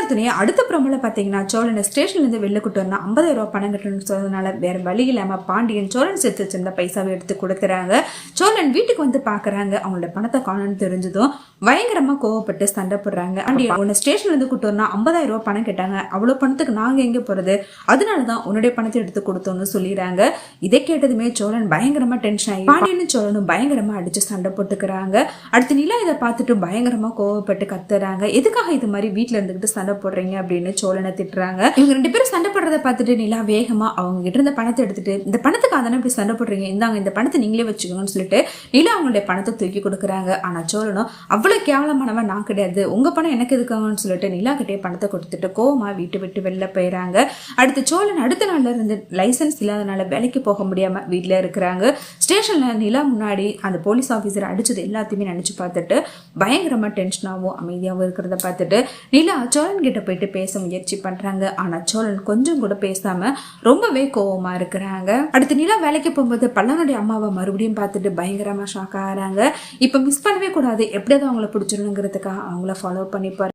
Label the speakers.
Speaker 1: நடத்துனே அடுத்த ப்ரோமோல பாத்தீங்கன்னா சோழனை ஸ்டேஷன்ல இருந்து வெளில கூட்டு வரணும் 50,000 ரூபாய் பணம் கட்டணும்னு சொன்னதுனால வேற வழி இல்லாம பாண்டியன் சோழன் சேர்த்து வச்சிருந்த பைசாவை எடுத்து கொடுக்குறாங்க. சோழன் வீட்டுக்கு வந்து பாக்குறாங்க. அவங்களோட பணத்தை காணும்னு தெரிஞ்சதும் பயங்கரமா கோவப்பட்டு சண்டை போடுறாங்க. உன்னை ஸ்டேஷன்ல இருந்து கூட்டு வரணும் 50,000 ரூபாய் பணம் கேட்டாங்க, அவ்வளவு பணத்துக்கு நாங்க எங்க போறது, அதனாலதான் உன்னுடைய பணத்தை எடுத்து கொடுத்தோம்னு சொல்லிடுறாங்க. இதை கேட்டதுமே சோழன் பயங்கரமா டென்ஷன் ஆகி பாண்டியனும் சோழனும் பயங்கரமா அடிச்சு சண்டை போட்டுக்கிறாங்க. அடுத்து நிலா இதை பார்த்துட்டு பயங்கரமா கோவப்பட்டு கத்துறாங்க. எதுக்காக இது மாதிரி வீட்டுல இருந்துகிட்டு சண்டை போடுறீங்க அப்படின்னு சோழனை திட்டுறாங்க. இவங்க 2 பேரும் சண்டை போடுறத பார்த்துட்டு நிலா வேகமா அவங்க கிட்ட இருந்த பணத்தை எடுத்துட்டு, இந்த பணத்துக்கு தானே இப்படி சண்டை போடுறீங்க, இந்தாங்க இந்த பணத்தை நீங்களே வச்சுக்கோங்கன்னு சொல்லிட்டு நிலா அவங்களுடைய பணத்தை தூக்கி கொடுக்குறாங்க. ஆனா சோழனும் அவ்வளவு கேவலமானவன் நான் கிடையாது, உங்க பணம் எனக்கு எதுக்காங்கன்னு சொல்லிட்டு நிலா கிட்டே பணத்தை கொடுத்துட்டு கோவமா வீட்டு விட்டு வெளில போயிறாங்க. அடுத்து சோழன் அடுத்த நாள்ல இருந்து லைசன்ஸ் இல்லாதனால வேலைக்கு போக முடியாம வீட்டுல இருக்கிறாங்க. ஸ்டேஷன்ல நிலா முன்னாடி அந்த போலீஸ் ஆபீசர் அடிச்சது எல்லாத்தையுமே நினைச்சு பார்த்துட்டு பயங்கரமா டென்ஷனாகவும் அமைதியாகவும் இருக்கிறத பார்த்துட்டு நிலா சோழன் கிட்ட போயிட்டு பேச முயற்சி பண்றாங்க. ஆனா சோழன் கொஞ்சம் கூட பேசாம ரொம்பவே கோவமா இருக்கிறாங்க. அடுத்து நிலா வேலைக்கு போகும்போது பல்லவனுடைய அம்மாவை மறுபடியும் பார்த்துட்டு பயங்கரமா ஷாக் ஆகிறாங்க. இப்ப மிஸ் பண்ணவே கூடாது, எப்படியாவது அவங்கள பிடிச்சிடணுங்கிறதுக்காக அவங்கள ஃபாலோ பண்ணிப்பாரு.